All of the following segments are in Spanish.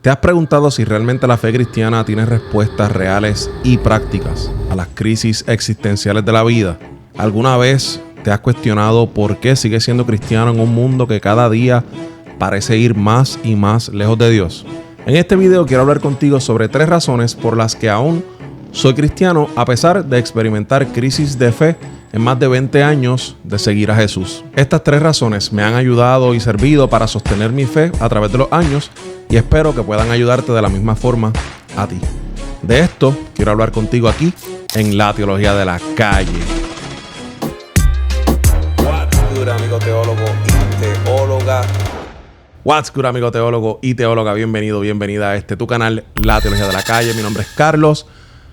¿Te has preguntado si realmente la fe cristiana tiene respuestas reales y prácticas a las crisis existenciales de la vida? ¿Alguna vez te has cuestionado por qué sigues siendo cristiano en un mundo que cada día parece ir más y más lejos de Dios? En este video quiero hablar contigo sobre 3 razones por las que aún soy cristiano a pesar de experimentar crisis de fe en más de 20 años de seguir a Jesús. Estas 3 razones me han ayudado y servido para sostener mi fe a través de los años y espero que puedan ayudarte de la misma forma a ti. De esto quiero hablar contigo aquí en La Teología de la Calle. What's good, amigo teólogo y teóloga? What's good, amigo teólogo y teóloga? Bienvenida a tu canal La Teología de la Calle. Mi nombre es Carlos.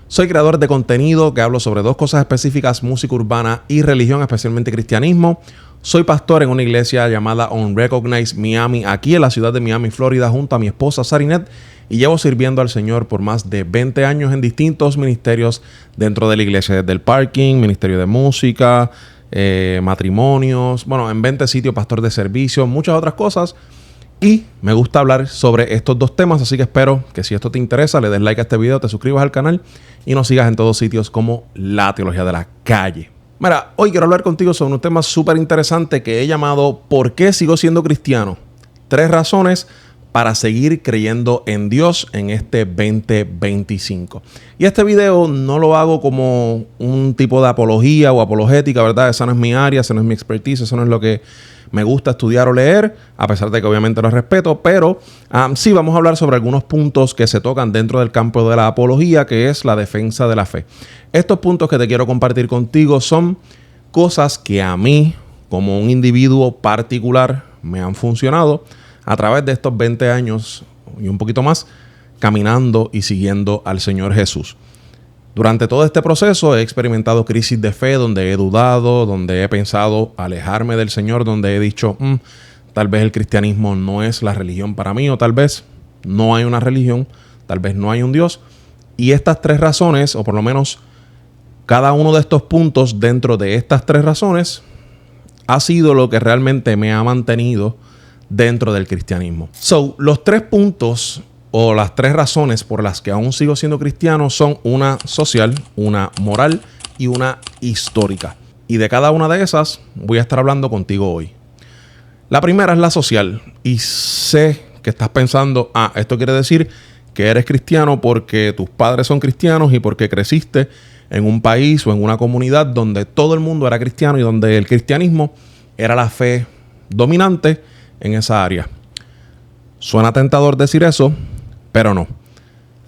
Soy creador de contenido que hablo sobre 2 cosas específicas: música urbana y religión, especialmente cristianismo. Soy pastor en una iglesia llamada Unrecognized Miami, aquí en la ciudad de Miami, Florida, junto a mi esposa Sarinet, y llevo sirviendo al Señor por más de 20 años en distintos ministerios dentro de la iglesia, desde el parking, ministerio de música, matrimonios, en 20 sitios, pastor de servicio, muchas otras cosas. Y me gusta hablar sobre estos 2 temas, así que espero que si esto te interesa, le des like a este video, te suscribas al canal y nos sigas en todos sitios como La Teología de la Calle. Mira, hoy quiero hablar contigo sobre un tema súper interesante que he llamado ¿por qué sigo siendo cristiano? 3 razones para seguir creyendo en Dios en este 2025. Y este video no lo hago como un tipo de apología o apologética, ¿verdad? Esa no es mi área, esa no es mi expertise, eso no es lo que me gusta estudiar o leer, a pesar de que obviamente lo respeto, pero sí vamos a hablar sobre algunos puntos que se tocan dentro del campo de la apología, que es la defensa de la fe. Estos puntos que te quiero compartir contigo son cosas que a mí, como un individuo particular, me han funcionado a través de estos 20 años y un poquito más, caminando y siguiendo al Señor Jesús. Durante todo este proceso he experimentado crisis de fe donde he dudado, donde he pensado alejarme del Señor, donde he dicho, tal vez el cristianismo no es la religión para mí, o tal vez no hay una religión, tal vez no hay un Dios. Y estas 3 razones, o por lo menos cada uno de estos puntos dentro de estas 3 razones, ha sido lo que realmente me ha mantenido dentro del cristianismo. Los 3 puntos o las 3 razones por las que aún sigo siendo cristiano son una social, una moral y una histórica. Y de cada una de esas voy a estar hablando contigo hoy. La primera es la social. Y sé que estás pensando, esto quiere decir que eres cristiano porque tus padres son cristianos y porque creciste en un país o en una comunidad donde todo el mundo era cristiano y donde el cristianismo era la fe dominante en esa área. Suena tentador decir eso, pero no.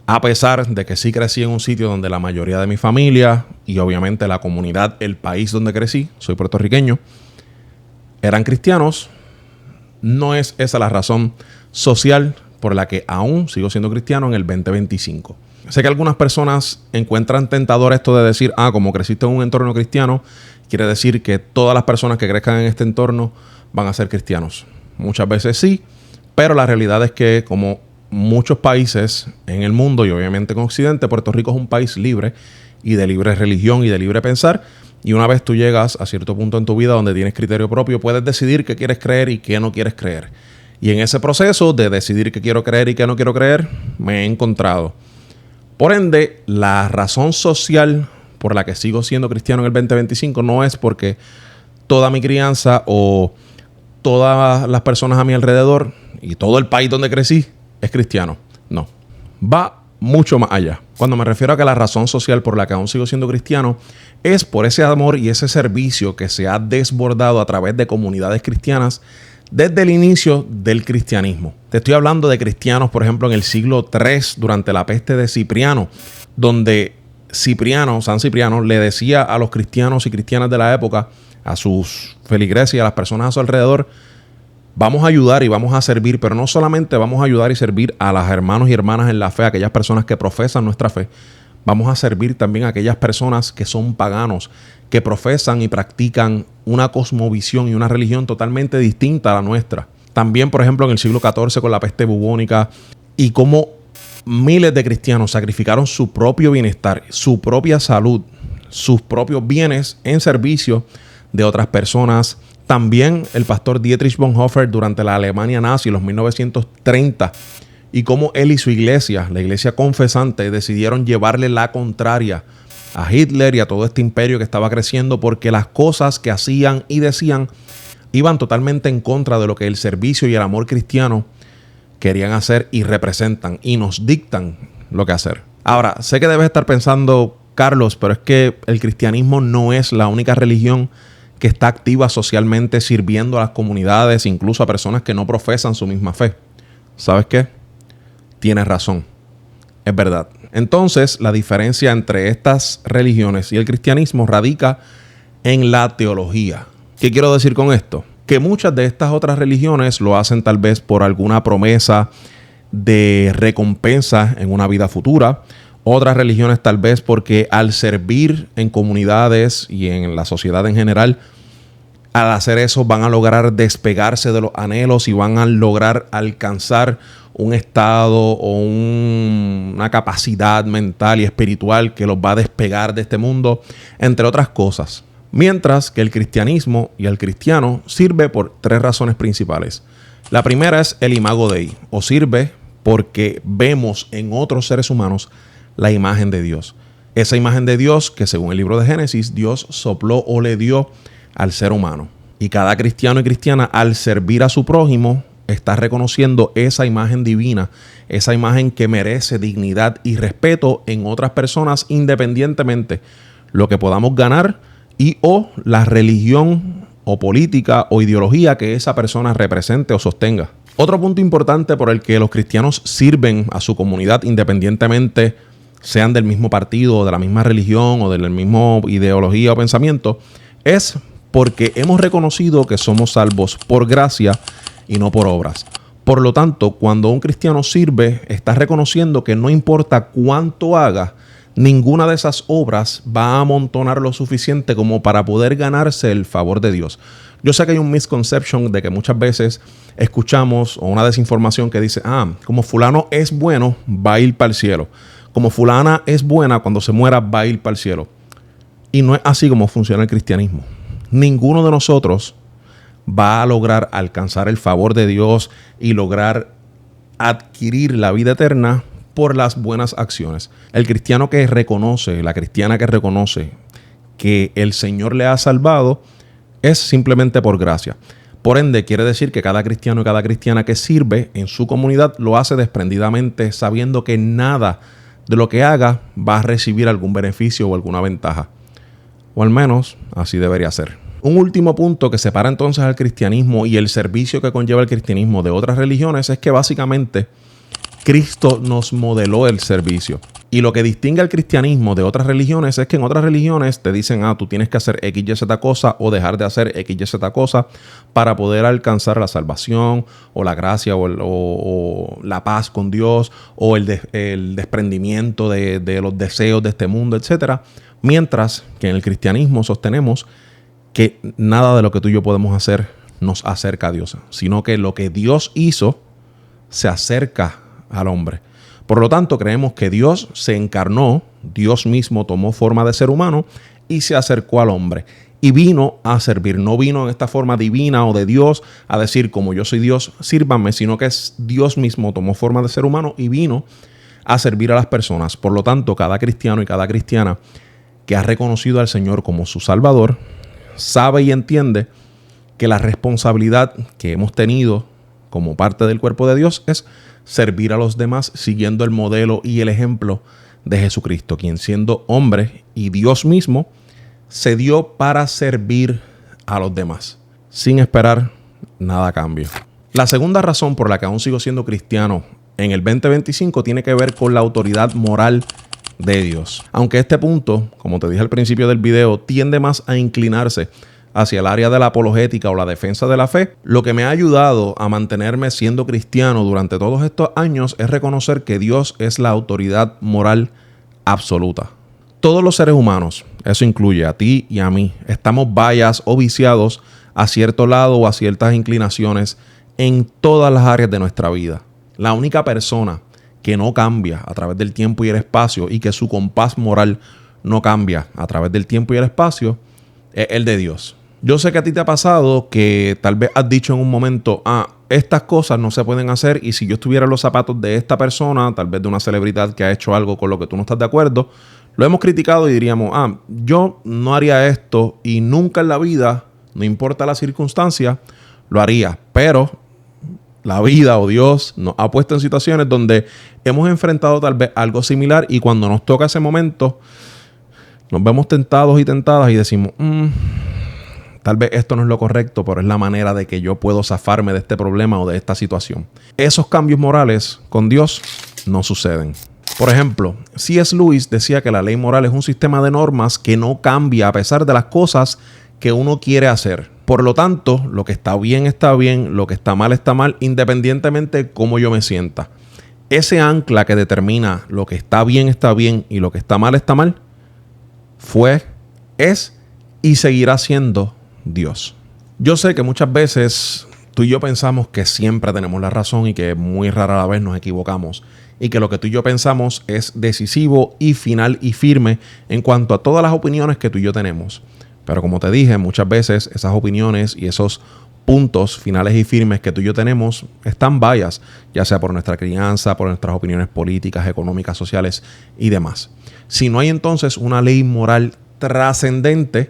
A pesar de que sí crecí en un sitio donde la mayoría de mi familia y obviamente la comunidad, el país donde crecí, soy puertorriqueño, eran cristianos, no es esa la razón social por la que aún sigo siendo cristiano en el 2025. Sé que algunas personas encuentran tentador esto de decir, como creciste en un entorno cristiano, quiere decir que todas las personas que crezcan en este entorno van a ser cristianos. Muchas veces sí, pero la realidad es que como muchos países en el mundo y obviamente en Occidente, Puerto Rico es un país libre y de libre religión y de libre pensar. Y una vez tú llegas a cierto punto en tu vida donde tienes criterio propio, puedes decidir qué quieres creer y qué no quieres creer. Y en ese proceso de decidir qué quiero creer y qué no quiero creer, me he encontrado. Por ende, la razón social por la que sigo siendo cristiano en el 2025 no es porque toda mi crianza o todas las personas a mi alrededor y todo el país donde crecí es cristiano. No, va mucho más allá. Cuando me refiero a que la razón social por la que aún sigo siendo cristiano es por ese amor y ese servicio que se ha desbordado a través de comunidades cristianas desde el inicio del cristianismo. Te estoy hablando de cristianos, por ejemplo, en el siglo III, durante la peste de Cipriano, donde San Cipriano le decía a los cristianos y cristianas de la época, a sus feligreses y a las personas a su alrededor, vamos a ayudar y vamos a servir, pero no solamente vamos a ayudar y servir a los hermanos y hermanas en la fe, aquellas personas que profesan nuestra fe, vamos a servir también a aquellas personas que son paganos, que profesan y practican una cosmovisión y una religión totalmente distinta a la nuestra. También, por ejemplo, en el siglo XIV con la peste bubónica y cómo miles de cristianos sacrificaron su propio bienestar, su propia salud, sus propios bienes en servicio de otras personas. También el pastor Dietrich Bonhoeffer durante la Alemania nazi, los 1930, y cómo él y su iglesia, la iglesia confesante, decidieron llevarle la contraria a Hitler y a todo este imperio que estaba creciendo, porque las cosas que hacían y decían iban totalmente en contra de lo que el servicio y el amor cristiano querían hacer y representan y nos dictan lo que hacer. Ahora, sé que debes estar pensando, Carlos, pero es que el cristianismo no es la única religión que está activa socialmente sirviendo a las comunidades, incluso a personas que no profesan su misma fe. ¿Sabes qué? Tienes razón. Es verdad. Entonces, la diferencia entre estas religiones y el cristianismo radica en la teología. ¿Qué quiero decir con esto? Que muchas de estas otras religiones lo hacen tal vez por alguna promesa de recompensa en una vida futura. Otras religiones tal vez porque al servir en comunidades y en la sociedad en general, al hacer eso van a lograr despegarse de los anhelos y van a lograr alcanzar un estado o una capacidad mental y espiritual que los va a despegar de este mundo, entre otras cosas. Mientras que el cristianismo y el cristiano sirve por tres razones principales. La primera es el imago Dei, o sirve porque vemos en otros seres humanos la imagen de Dios. Esa imagen de Dios que según el libro de Génesis, Dios sopló o le dio al ser humano. Y cada cristiano y cristiana al servir a su prójimo está reconociendo esa imagen divina, esa imagen que merece dignidad y respeto en otras personas independientemente lo que podamos ganar y o la religión o política o ideología que esa persona represente o sostenga. Otro punto importante por el que los cristianos sirven a su comunidad independientemente sean del mismo partido o de la misma religión o de la misma ideología o pensamiento, es porque hemos reconocido que somos salvos por gracia y no por obras. Por lo tanto, cuando un cristiano sirve, está reconociendo que no importa cuánto haga, ninguna de esas obras va a amontonar lo suficiente como para poder ganarse el favor de Dios. Yo sé que hay un misconception de que muchas veces escuchamos o una desinformación que dice, como fulano es bueno, va a ir para el cielo. Como fulana es buena, cuando se muera va a ir para el cielo. Y no es así como funciona el cristianismo. Ninguno de nosotros va a lograr alcanzar el favor de Dios y lograr adquirir la vida eterna por las buenas acciones. El cristiano que reconoce, la cristiana que reconoce que el Señor le ha salvado, es simplemente por gracia. Por ende, quiere decir que cada cristiano y cada cristiana que sirve en su comunidad lo hace desprendidamente, sabiendo que nada de lo que haga va a recibir algún beneficio o alguna ventaja. O al menos así debería ser. Un último punto que separa entonces al cristianismo y el servicio que conlleva el cristianismo de otras religiones es que básicamente Cristo nos modeló el servicio. Y lo que distingue al cristianismo de otras religiones es que en otras religiones te dicen, tú tienes que hacer X, Y, Z cosa o dejar de hacer X, Y, Z cosa para poder alcanzar la salvación o la gracia o la paz con Dios o el desprendimiento de los deseos de este mundo, etc. Mientras que en el cristianismo sostenemos que nada de lo que tú y yo podemos hacer nos acerca a Dios, sino que lo que Dios hizo se acerca al hombre. Por lo tanto, creemos que Dios se encarnó, Dios mismo tomó forma de ser humano y se acercó al hombre y vino a servir. No vino en esta forma divina o de Dios a decir, como yo soy Dios, sírvanme, sino que Dios mismo tomó forma de ser humano y vino a servir a las personas. Por lo tanto, cada cristiano y cada cristiana que ha reconocido al Señor como su Salvador, sabe y entiende que la responsabilidad que hemos tenido como parte del cuerpo de Dios es servir a los demás siguiendo el modelo y el ejemplo de Jesucristo, quien siendo hombre y Dios mismo, se dio para servir a los demás, sin esperar nada a cambio. La segunda razón por la que aún sigo siendo cristiano en el 2025 tiene que ver con la autoridad moral de Dios. Aunque este punto, como te dije al principio del video, tiende más a inclinarse hacia el área de la apologética o la defensa de la fe, lo que me ha ayudado a mantenerme siendo cristiano durante todos estos años es reconocer que Dios es la autoridad moral absoluta. Todos los seres humanos, eso incluye a ti y a mí, estamos bias o viciados a cierto lado o a ciertas inclinaciones en todas las áreas de nuestra vida. La única persona que no cambia a través del tiempo y el espacio y que su compás moral no cambia a través del tiempo y el espacio es el de Dios. Yo sé que a ti te ha pasado que tal vez has dicho en un momento, estas cosas no se pueden hacer y si yo estuviera en los zapatos de esta persona, tal vez de una celebridad que ha hecho algo con lo que tú no estás de acuerdo, lo hemos criticado y diríamos, yo no haría esto y nunca en la vida, no importa la circunstancia, lo haría. Pero la vida o Dios nos ha puesto en situaciones donde hemos enfrentado tal vez algo similar y cuando nos toca ese momento, nos vemos tentados y tentadas y decimos, tal vez esto no es lo correcto, pero es la manera de que yo puedo zafarme de este problema o de esta situación. Esos cambios morales con Dios no suceden. Por ejemplo, C.S. Lewis decía que la ley moral es un sistema de normas que no cambia a pesar de las cosas que uno quiere hacer. Por lo tanto, lo que está bien, lo que está mal, independientemente de cómo yo me sienta. Ese ancla que determina lo que está bien y lo que está mal, es y seguirá siendo Dios. Yo sé que muchas veces tú y yo pensamos que siempre tenemos la razón y que muy rara la vez nos equivocamos y que lo que tú y yo pensamos es decisivo y final y firme en cuanto a todas las opiniones que tú y yo tenemos. Pero como te dije, muchas veces esas opiniones y esos puntos finales y firmes que tú y yo tenemos están bias, ya sea por nuestra crianza, por nuestras opiniones políticas, económicas, sociales y demás. Si no hay entonces una ley moral trascendente,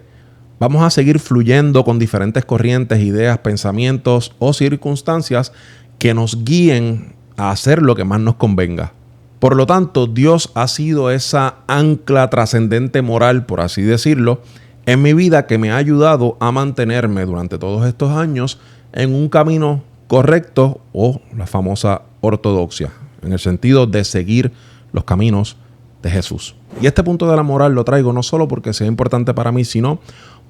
vamos a seguir fluyendo con diferentes corrientes, ideas, pensamientos o circunstancias que nos guíen a hacer lo que más nos convenga. Por lo tanto, Dios ha sido esa ancla trascendente moral, por así decirlo, en mi vida que me ha ayudado a mantenerme durante todos estos años en un camino correcto o la famosa ortodoxia, en el sentido de seguir los caminos de Jesús. Y este punto de la moral lo traigo no solo porque sea importante para mí, sino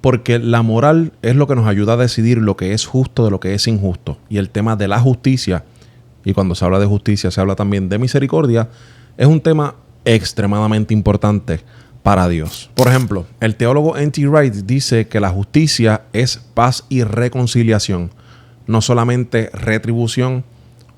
porque la moral es lo que nos ayuda a decidir lo que es justo de lo que es injusto. Y el tema de la justicia, y cuando se habla de justicia se habla también de misericordia, es un tema extremadamente importante para Dios. Por ejemplo, el teólogo N.T. Wright dice que la justicia es paz y reconciliación, no solamente retribución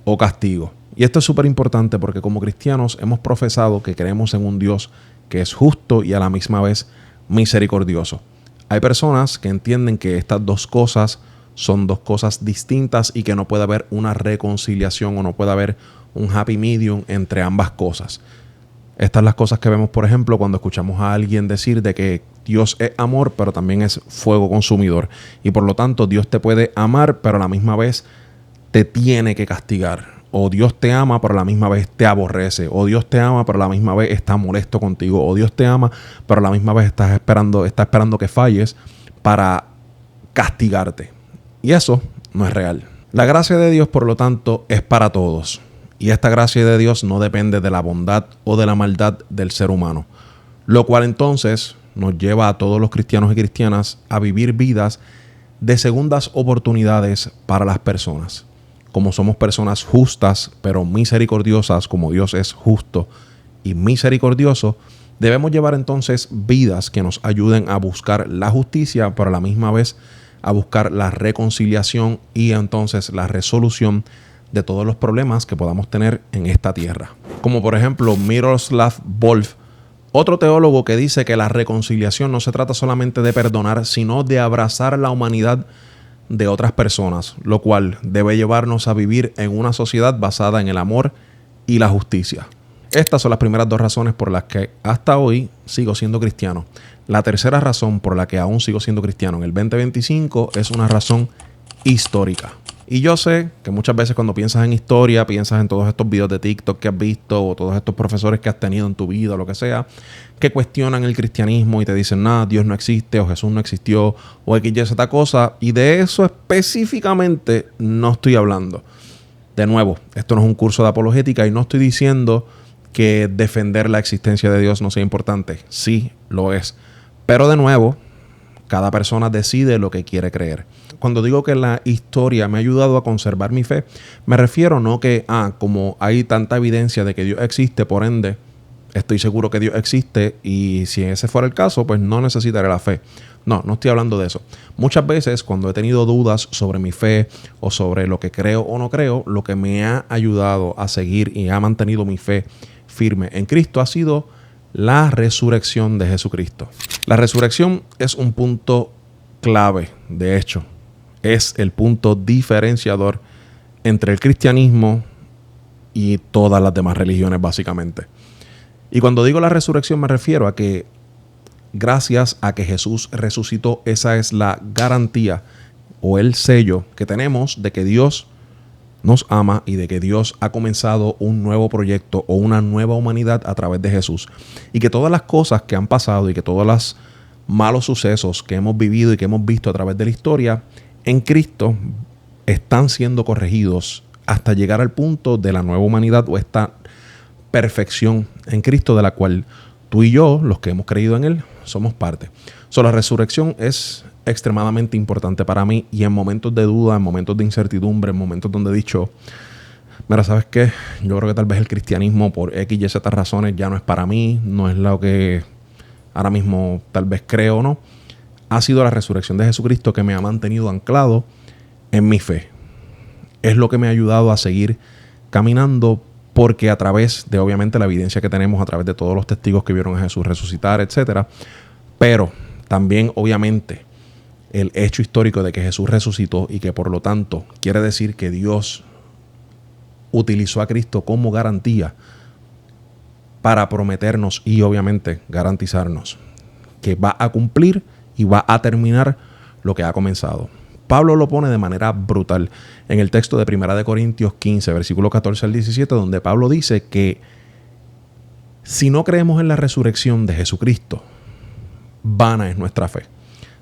o castigo. Y esto es súper importante porque como cristianos hemos profesado que creemos en un Dios que es justo y a la misma vez misericordioso. Hay personas que entienden que estas dos cosas son dos cosas distintas y que no puede haber una reconciliación o no puede haber un happy medium entre ambas cosas. Estas son las cosas que vemos, por ejemplo, cuando escuchamos a alguien decir de que Dios es amor, pero también es fuego consumidor. Y por lo tanto, Dios te puede amar, pero a la misma vez te tiene que castigar. O Dios te ama, pero a la misma vez te aborrece. O Dios te ama, pero a la misma vez está molesto contigo. O Dios te ama, pero a la misma vez está esperando que falles para castigarte. Y eso no es real. La gracia de Dios, por lo tanto, es para todos. Y esta gracia de Dios no depende de la bondad o de la maldad del ser humano. Lo cual entonces nos lleva a todos los cristianos y cristianas a vivir vidas de segundas oportunidades para las personas. Como somos personas justas pero misericordiosas, como Dios es justo y misericordioso, debemos llevar entonces vidas que nos ayuden a buscar la justicia, pero a la misma vez a buscar la reconciliación y entonces la resolución de todos los problemas que podamos tener en esta tierra. Como por ejemplo Miroslav Volf, otro teólogo que dice que la reconciliación no se trata solamente de perdonar, sino de abrazar la humanidad de otras personas, lo cual debe llevarnos a vivir en una sociedad basada en el amor y la justicia. Estas son las primeras dos razones por las que hasta hoy sigo siendo cristiano. La tercera razón por la que aún sigo siendo cristiano en el 2025 es una razón histórica. Y yo sé que muchas veces cuando piensas en historia, piensas en todos estos videos de TikTok que has visto o todos estos profesores que has tenido en tu vida o lo que sea, que cuestionan el cristianismo y te dicen, Dios no existe o Jesús no existió o X, Y, Z cosa. Y de eso específicamente no estoy hablando. De nuevo, esto no es un curso de apologética y no estoy diciendo que defender la existencia de Dios no sea importante. Sí, lo es. Pero de nuevo, cada persona decide lo que quiere creer. Cuando digo que la historia me ha ayudado a conservar mi fe, me refiero no que, como hay tanta evidencia de que Dios existe, por ende, estoy seguro que Dios existe y si ese fuera el caso, pues no necesitaré la fe. No estoy hablando de eso. Muchas veces cuando he tenido dudas sobre mi fe o sobre lo que creo o no creo, lo que me ha ayudado a seguir y ha mantenido mi fe firme en Cristo ha sido la resurrección de Jesucristo. La resurrección es un punto clave, de hecho. Es el punto diferenciador entre el cristianismo y todas las demás religiones, básicamente. Y cuando digo la resurrección me refiero a que gracias a que Jesús resucitó, esa es la garantía o el sello que tenemos de que Dios nos ama y de que Dios ha comenzado un nuevo proyecto o una nueva humanidad a través de Jesús. Y que todas las cosas que han pasado y que todos los malos sucesos que hemos vivido y que hemos visto a través de la historia, en Cristo están siendo corregidos hasta llegar al punto de la nueva humanidad o esta perfección en Cristo de la cual tú y yo, los que hemos creído en Él, somos parte. La resurrección es extremadamente importante para mí y en momentos de duda, en momentos de incertidumbre, en momentos donde he dicho, mira, ¿sabes qué? Yo creo que tal vez el cristianismo por X y Z razones ya no es para mí, no es lo que ahora mismo tal vez creo o no. Ha sido la resurrección de Jesucristo que me ha mantenido anclado en mi fe. Es lo que me ha ayudado a seguir caminando porque a través de obviamente la evidencia que tenemos, a través de todos los testigos que vieron a Jesús resucitar, etcétera, pero también obviamente el hecho histórico de que Jesús resucitó y que por lo tanto quiere decir que Dios utilizó a Cristo como garantía para prometernos y obviamente garantizarnos que va a cumplir y va a terminar lo que ha comenzado. Pablo lo pone de manera brutal en el texto de 1 Corintios 15, versículo 14 al 17, donde Pablo dice que si no creemos en la resurrección de Jesucristo, vana es nuestra fe.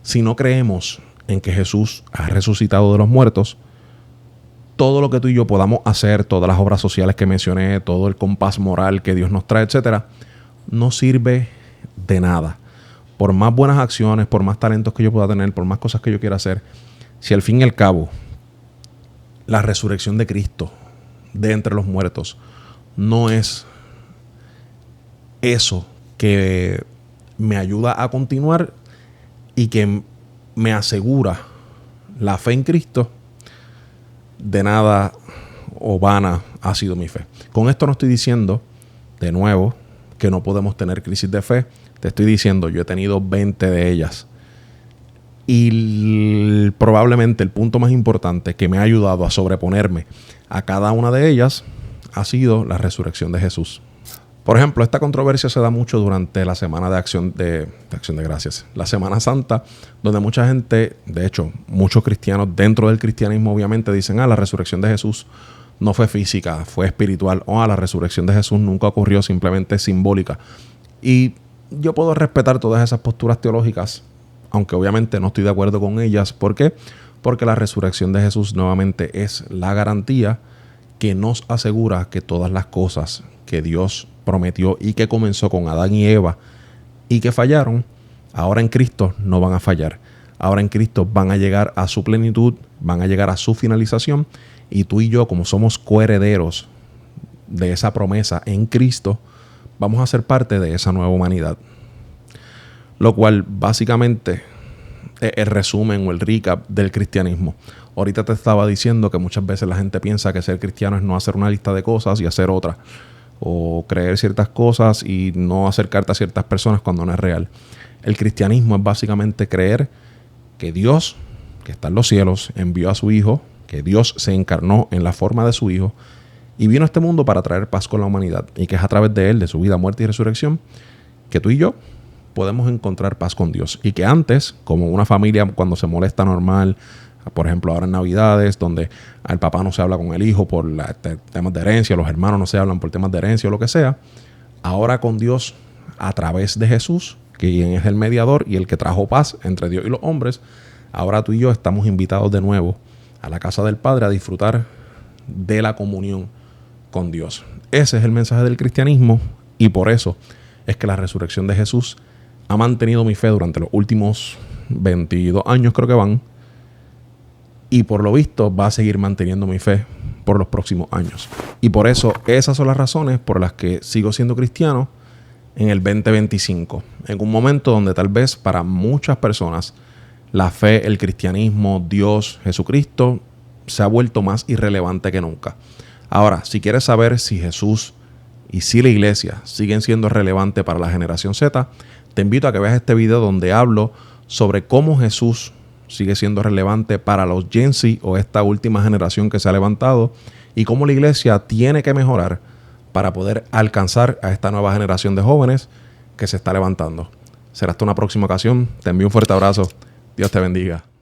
Si no creemos en que Jesús ha resucitado de los muertos, todo lo que tú y yo podamos hacer, todas las obras sociales que mencioné, todo el compás moral que Dios nos trae, etcétera, no sirve de nada. Por más buenas acciones, por más talentos que yo pueda tener, por más cosas que yo quiera hacer, si al fin y al cabo la resurrección de Cristo de entre los muertos no es eso que me ayuda a continuar y que me asegura la fe en Cristo, de nada o vana ha sido mi fe. Con esto no estoy diciendo, de nuevo, que no podemos tener crisis de fe. Te estoy diciendo, yo he tenido 20 de ellas. Y probablemente el punto más importante que me ha ayudado a sobreponerme a cada una de ellas ha sido la resurrección de Jesús. Por ejemplo, esta controversia se da mucho durante la semana de acción de gracias, la Semana Santa, donde mucha gente, de hecho, muchos cristianos dentro del cristianismo obviamente dicen, la resurrección de Jesús no fue física, fue espiritual, la resurrección de Jesús nunca ocurrió, simplemente simbólica. Y yo puedo respetar todas esas posturas teológicas, aunque obviamente no estoy de acuerdo con ellas. ¿Por qué? Porque la resurrección de Jesús nuevamente es la garantía que nos asegura que todas las cosas que Dios prometió y que comenzó con Adán y Eva y que fallaron, ahora en Cristo no van a fallar. Ahora en Cristo van a llegar a su plenitud, van a llegar a su finalización, y tú y yo, como somos coherederos de esa promesa en Cristo, vamos a ser parte de esa nueva humanidad. Lo cual básicamente es el resumen o el recap del cristianismo. Ahorita te estaba diciendo que muchas veces la gente piensa que ser cristiano es no hacer una lista de cosas y hacer otra, o creer ciertas cosas y no acercarte a ciertas personas cuando no es real. El cristianismo es básicamente creer que Dios, que está en los cielos, envió a su Hijo, que Dios se encarnó en la forma de su Hijo y vino a este mundo para traer paz con la humanidad, y que es a través de Él, de su vida, muerte y resurrección, que tú y yo podemos encontrar paz con Dios. Y que antes, como una familia cuando se molesta normal, por ejemplo ahora en Navidades, donde el papá no se habla con el hijo por temas de herencia, los hermanos no se hablan por temas de herencia o lo que sea, ahora con Dios, a través de Jesús, quien es el mediador y el que trajo paz entre Dios y los hombres, ahora tú y yo estamos invitados de nuevo a la casa del Padre a disfrutar de la comunión con Dios. Ese es el mensaje del cristianismo, y por eso es que la resurrección de Jesús ha mantenido mi fe durante los últimos 22 años, creo que van, y por lo visto va a seguir manteniendo mi fe por los próximos años. Y por eso esas son las razones por las que sigo siendo cristiano en el 2025, en un momento donde tal vez para muchas personas la fe, el cristianismo, Dios, Jesucristo se ha vuelto más irrelevante que nunca. Ahora, si quieres saber si Jesús y si la iglesia siguen siendo relevantes para la generación Z, te invito a que veas este video donde hablo sobre cómo Jesús sigue siendo relevante para los Gen Z o esta última generación que se ha levantado y cómo la iglesia tiene que mejorar para poder alcanzar a esta nueva generación de jóvenes que se está levantando. Será hasta una próxima ocasión. Te envío un fuerte abrazo. Dios te bendiga.